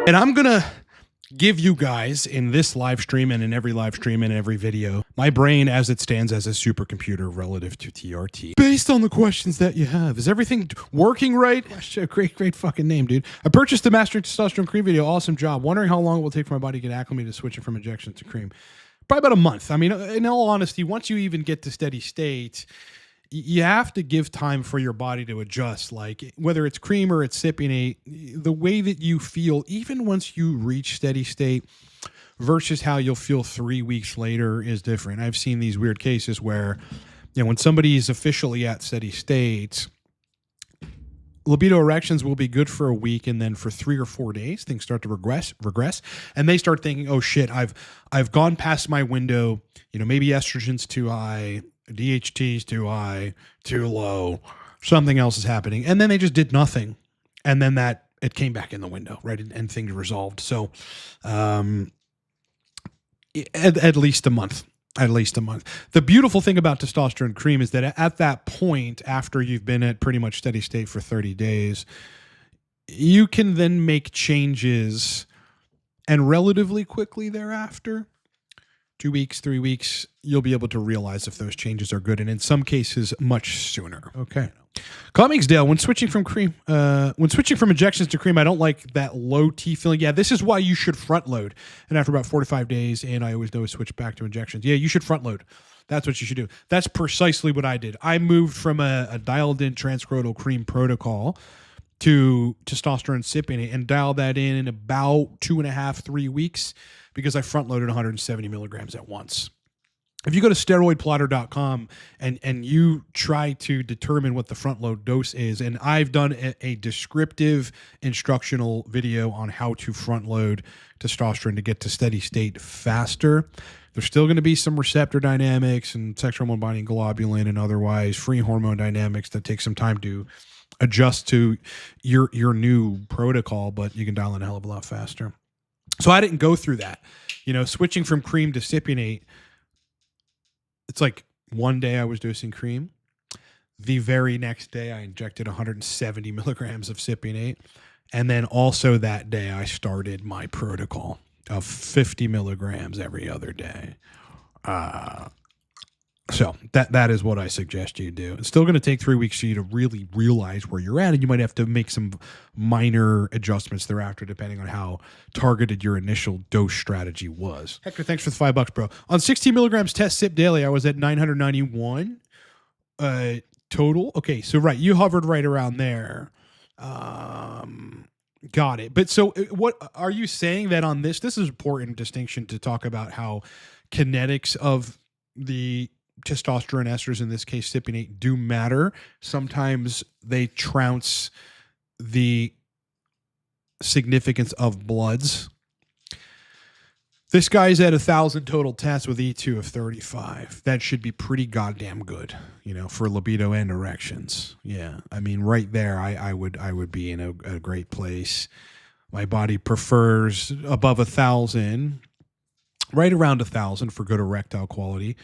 And I'm going to give you guys in this live stream and in every live stream and every video, my brain as it stands as a supercomputer relative to TRT. Based on the questions that you have, is everything working right? Great fucking name, dude. I purchased the Mastering Testosterone Cream video. Awesome job. Wondering how long it will take for my body to get acclimated to switching from injections to cream. Probably about a month. I mean, in all honesty, once you even get to steady state, you have to give time for your body to adjust. Like whether it's cream or it's cypionate, the way that you feel, even once you reach steady state versus how you'll feel 3 weeks later is different. I've seen these weird cases where, when somebody is officially at steady state, libido erections will be good for a week, and then for 3 or 4 days, things start to regress, and they start thinking, "Oh shit, I've gone past my window. Maybe estrogen's too high, DHT's too high, too low, something else is happening," and then they just did nothing, and then it came back in the window, right, and things resolved. So, at least a month. At least a month. The beautiful thing about testosterone cream is that at that point, after you've been at pretty much steady state for 30 days, you can then make changes, and relatively quickly thereafter, 2 weeks, 3 weeks, you'll be able to realize if those changes are good, and in some cases, much sooner. Okay. Dale, when switching from injections to cream, I don't like that low T feeling. Yeah, this is why you should front load. And after about 4 to 5 days, and I always know switch back to injections. Yeah, you should front load. That's what you should do. That's precisely what I did. I moved from a dialed in transcranial cream protocol to testosterone cypionate and dialed that in about 2.5, 3 weeks because I front loaded 170 milligrams at once. If you go to steroidplotter.com and you try to determine what the front load dose is, and I've done a descriptive instructional video on how to front load testosterone to get to steady state faster. There's still going to be some receptor dynamics and sexual hormone binding globulin and otherwise free hormone dynamics that take some time to adjust to your new protocol, but you can dial in a hell of a lot faster. So I didn't go through that. Switching from cream to cypionate, it's like one day I was dosing cream. The very next day I injected 170 milligrams of cypionate. And then also that day I started my protocol of 50 milligrams every other day. So that is what I suggest you do. It's still going to take 3 weeks for you to really realize where you're at, and you might have to make some minor adjustments thereafter depending on how targeted your initial dose strategy was. Hector, thanks for the $5, bro. On 16 milligrams test sip daily, I was at 991 total. Okay, so right, you hovered right around there. Got it. But so what are you saying that on this is important distinction to talk about how kinetics of the testosterone esters, in this case cypionate, do matter. Sometimes they trounce the significance of bloods. This guy's at 1,000 total tests with E2 of 35. That should be pretty goddamn good, for libido and erections. Yeah, I mean, right there, I would be in a great place. My body prefers above 1,000, right around 1,000 for good erectile quality.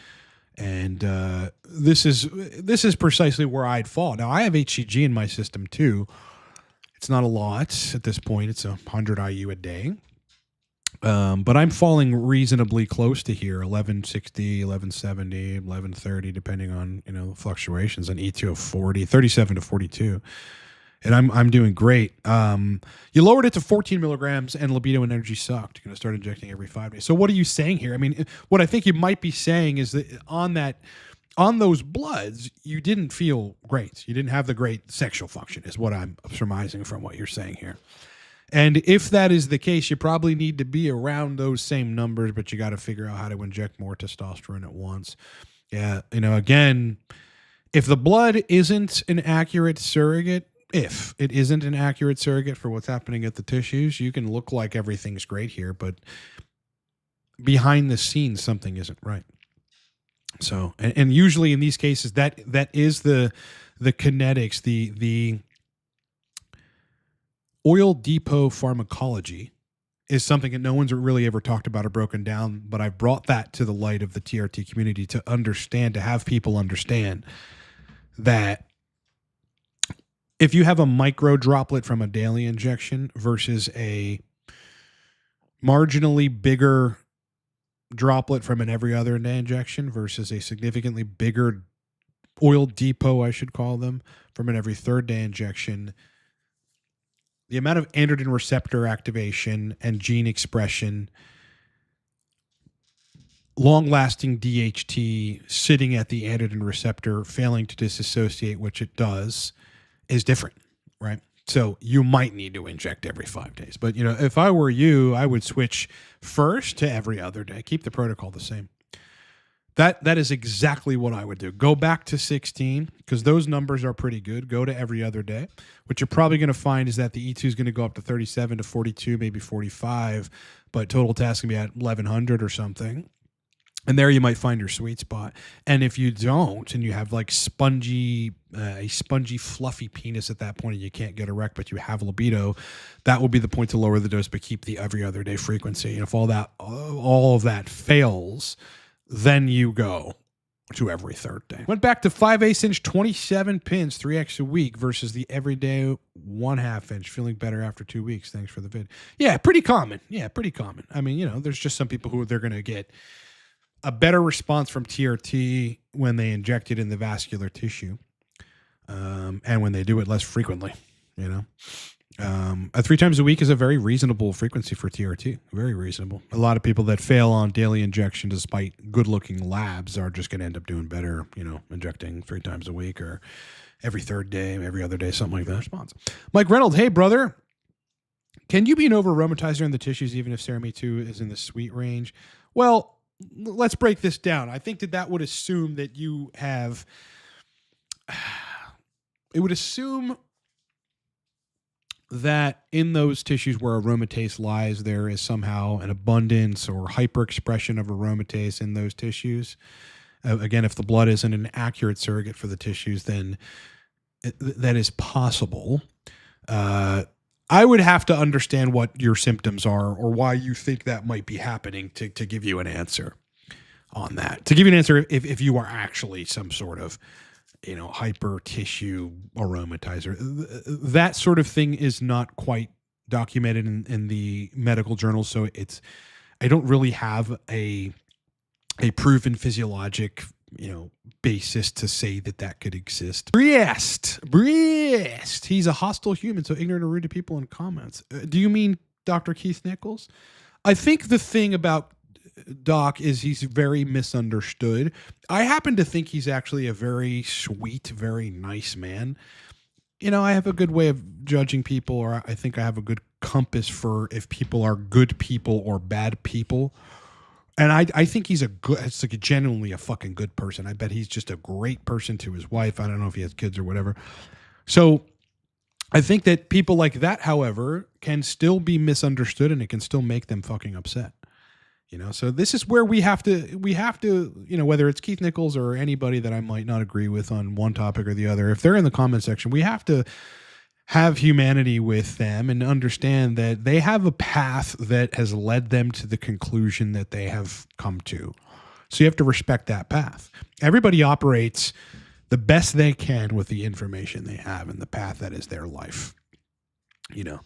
And this is precisely where I'd fall. Now, I have HCG in my system too. It's not a lot at this point. It's 100 IU a day. But I'm falling reasonably close to here, 1160, 1170, 1130, depending on, fluctuations, on E2 of 40, 37 to 42. And I'm doing great. You lowered it to 14 milligrams and libido and energy sucked. You're going to start injecting every 5 days. So what are you saying here? I mean, what I think you might be saying is that on those bloods, you didn't feel great. You didn't have the great sexual function is what I'm surmising from what you're saying here. And if that is the case, you probably need to be around those same numbers, but you got to figure out how to inject more testosterone at once. Yeah, again, if the blood isn't an accurate surrogate, if it isn't an accurate surrogate for what's happening at the tissues, you can look like everything's great here, but behind the scenes, something isn't right. So, and usually in these cases, that is the kinetics, the oil depot pharmacology is something that no one's really ever talked about or broken down, but I've brought that to the light of the TRT community to understand, to have people understand that if you have a micro droplet from a daily injection versus a marginally bigger droplet from an every other day injection versus a significantly bigger oil depot, I should call them, from an every third day injection, the amount of androgen receptor activation and gene expression, long-lasting DHT sitting at the androgen receptor, failing to disassociate, which it does, is different, right? So you might need to inject every 5 days. But, you know, if I were you, I would switch first to every other day. Keep the protocol the same. That is exactly what I would do. Go back to 16 because those numbers are pretty good. Go to every other day. What you're probably going to find is that the E2 is going to go up to 37 to 42, maybe 45, but total test can be at 1100 or something. And there you might find your sweet spot. And if you don't, and you have like a spongy, fluffy penis at that point, and you can't get erect, but you have libido, that will be the point to lower the dose, but keep the every other day frequency. And if all of that fails, then you go to every third day. Went back to 5/8 inch, 27 pins, 3x a week versus the everyday 1/2 inch. Feeling better after 2 weeks. Thanks for the vid. Yeah, pretty common. I mean, you know, there's just some people who they're going to get a better response from TRT when they inject it in the vascular tissue, and when they do it less frequently, you know. 3 times a week is a very reasonable frequency for TRT. Very reasonable. A lot of people that fail on daily injection despite good-looking labs are just going to end up doing better, you know, injecting 3 times a week or every third day, every other day, something like that. Response. Mike Reynolds, hey, brother. Can you be an over-aromatizer in the tissues even if Cerame 2 is in the sweet range? Well, let's break this down. I think that would assume that you have... It would assume that in those tissues where aromatase lies, there is somehow an abundance or hyperexpression of aromatase in those tissues. Again, if the blood isn't an accurate surrogate for the tissues, then that is possible. I would have to understand what your symptoms are or why you think that might be happening to give you an answer on that. To give you an answer if you are actually some sort of, you know, hyper tissue aromatizer. That sort of thing is not quite documented in the medical journals. So I don't really have a proven physiologic, you know, basis to say that could exist. Breast. He's a hostile human, so ignorant or rude to people in comments. Do you mean Dr. Keith Nichols? I think the thing about Doc is he's very misunderstood. I happen to think he's actually a very sweet, very nice man. You know, I have a good way of judging people, or I think I have a good compass for if people are good people or bad people. And I think it's like genuinely a fucking good person. I bet he's just a great person to his wife. I don't know if he has kids or whatever. So I think that people like that, however, can still be misunderstood and it can still make them fucking upset. You know, so this is where we have to, you know, whether it's Keith Nichols or anybody that I might not agree with on one topic or the other, if they're in the comment section, we have to have humanity with them and understand that they have a path that has led them to the conclusion that they have come to. So you have to respect that path. Everybody operates the best they can with the information they have and the path that is their life, you know.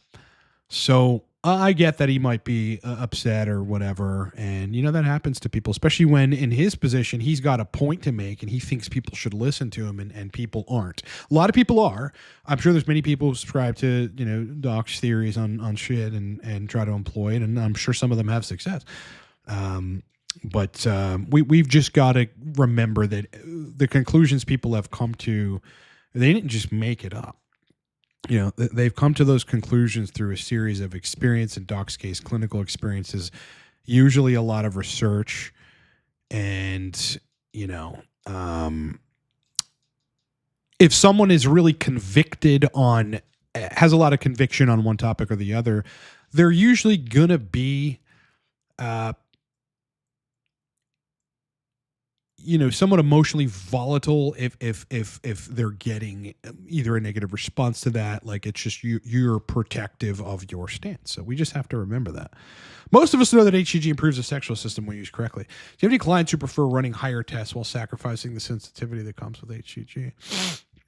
So I get that he might be upset or whatever. And, you know, that happens to people, especially when in his position, he's got a point to make and he thinks people should listen to him and people aren't. A lot of people are. I'm sure there's many people who subscribe to, you know, Doc's theories on shit and try to employ it. And I'm sure some of them have success. But we've just got to remember that the conclusions people have come to, they didn't just make it up. You know, they've come to those conclusions through a series of experience, in Doc's case, clinical experiences, usually a lot of research. And, you know, if someone is really convicted has a lot of conviction on one topic or the other, they're usually going to be, you know, somewhat emotionally volatile if they're getting either a negative response to that, like it's just you're protective of your stance. So we just have to remember that. Most of us know that HCG improves the sexual system when used correctly. Do you have any clients who prefer running higher tests while sacrificing the sensitivity that comes with HCG?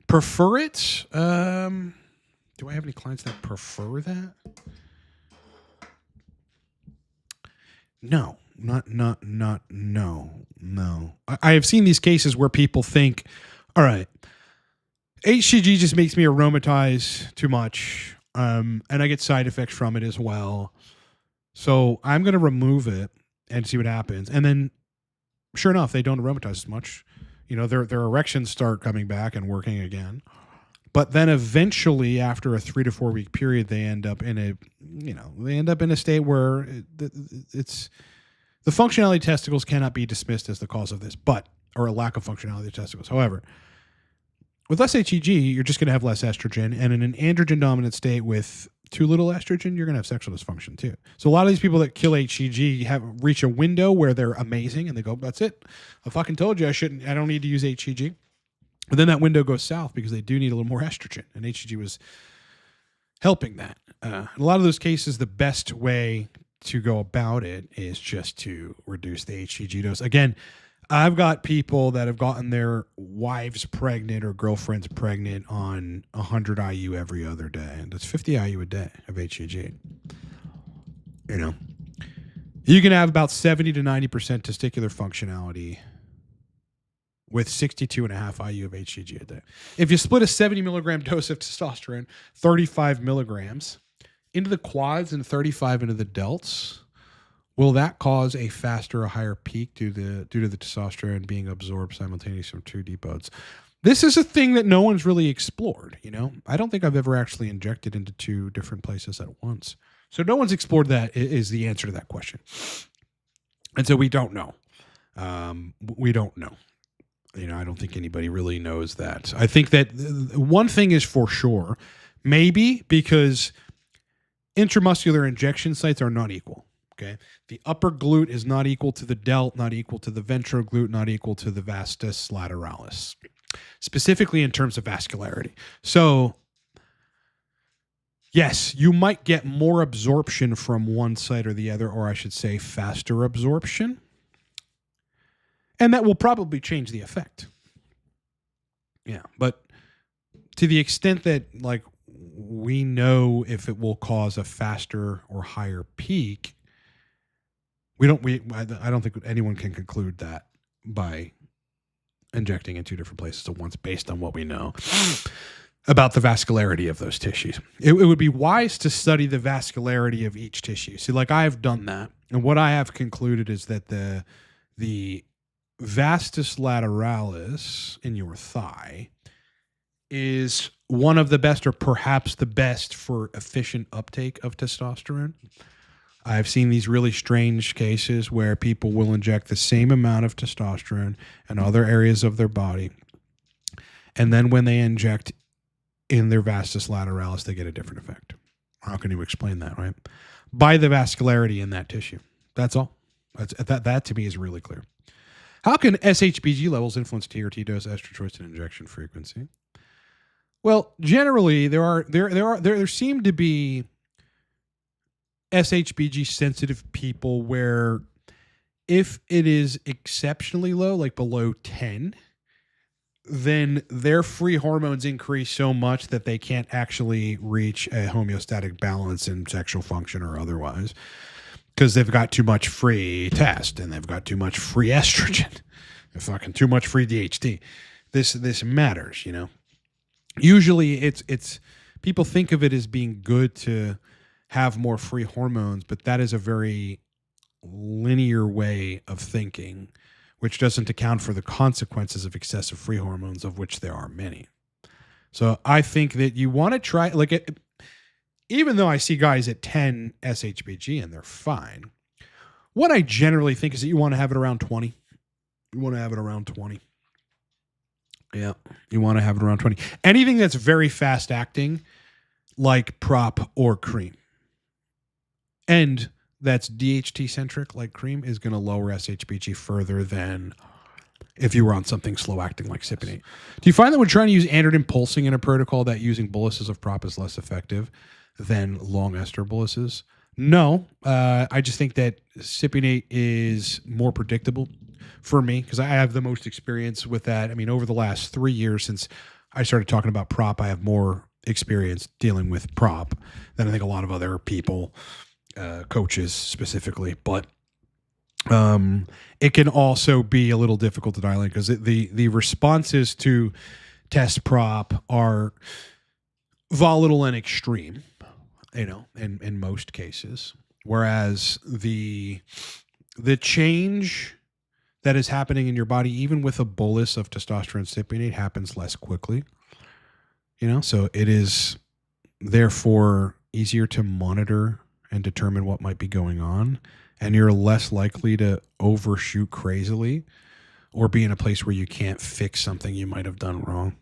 Prefer it? Do I have any clients that prefer that? No, no. I have seen these cases where people think, all right, HCG just makes me aromatize too much, and I get side effects from it as well. So I'm going to remove it and see what happens. And then, sure enough, they don't aromatize as much. You know, their erections start coming back and working again. But then eventually, after a 3 to 4 week period, they end up in a state where it's the functionality of testicles cannot be dismissed as the cause of this, or a lack of functionality of testicles. However, with less HCG, you're just going to have less estrogen, and in an androgen dominant state with too little estrogen, you're going to have sexual dysfunction too. So a lot of these people that kill HCG reach a window where they're amazing, and they go, "That's it. I fucking told you I don't need to use HCG." But then that window goes south because they do need a little more estrogen, and HCG was helping that. In a lot of those cases, the best way to go about it is just to reduce the HCG dose. Again, I've got people that have gotten their wives pregnant or girlfriends pregnant on 100 IU every other day. And that's 50 IU a day of HCG. You know, you can have about 70 to 90% testicular functionality with 62.5 IU of HCG a day. If you split a 70 milligram dose of testosterone, 35 milligrams into the quads and 35 into the delts, will that cause a faster or higher peak due to the testosterone being absorbed simultaneously from two depots? This is a thing that no one's really explored. You know, I don't think I've ever actually injected into two different places at once. So no one's explored that is the answer to that question. And so we don't know. We don't know. You know, I don't think anybody really knows that. I think that one thing is for sure, maybe because intramuscular injection sites are not equal. Okay. The upper glute is not equal to the delt, not equal to the ventral glute, not equal to the vastus lateralis, specifically in terms of vascularity. So, yes, you might get more absorption from one side or the other, or I should say faster absorption. And that will probably change the effect. Yeah. But to the extent that, like, we know if it will cause a faster or higher peak, I don't think anyone can conclude that by injecting in two different places at once based on what we know about the vascularity of those tissues. It would be wise to study the vascularity of each tissue. See, like I've done that, and what I have concluded is that the vastus lateralis in your thigh is one of the best, or perhaps the best, for efficient uptake of testosterone. I've seen these really strange cases where people will inject the same amount of testosterone in other areas of their body, and then when they inject in their vastus lateralis, they get a different effect. How can you explain that, right? By the vascularity in that tissue. That's all. That to me is really clear. How can SHBG levels influence TRT dose, ester choice, and injection frequency? Well, generally there seem to be SHBG sensitive people where if it is exceptionally low, like below 10, then their free hormones increase so much that they can't actually reach a homeostatic balance in sexual function or otherwise, because they've got too much free test and they've got too much free estrogen, and fucking too much free DHT. This matters, you know. Usually it's people think of it as being good to have more free hormones, but that is a very linear way of thinking, which doesn't account for the consequences of excessive free hormones, of which there are many. So I think that you want to try, like, even though I see guys at 10 SHBG and they're fine, what I generally think is that you want to have it around 20. You want to have it around 20. Yeah, you want to have it around 20. Anything that's very fast acting, like prop or cream, and that's DHT centric, like cream, is going to lower SHBG further than if you were on something slow acting like Cypionate. Do you find that when trying to use androgen pulsing in a protocol, that using boluses of prop is less effective than long ester boluses? No, I just think that Cypionate is more predictable for me because I have the most experience with that. I mean, over the last 3 years since I started talking about prop, I have more experience dealing with prop than I think a lot of other people, coaches specifically. But It can also be a little difficult to dial in because the responses to test prop are volatile and extreme, in most cases. Whereas the change that is happening in your body, even with a bolus of testosterone cypionate, happens less quickly. So it is therefore easier to monitor and determine what might be going on, and you're less likely to overshoot crazily or be in a place where you can't fix something you might have done wrong.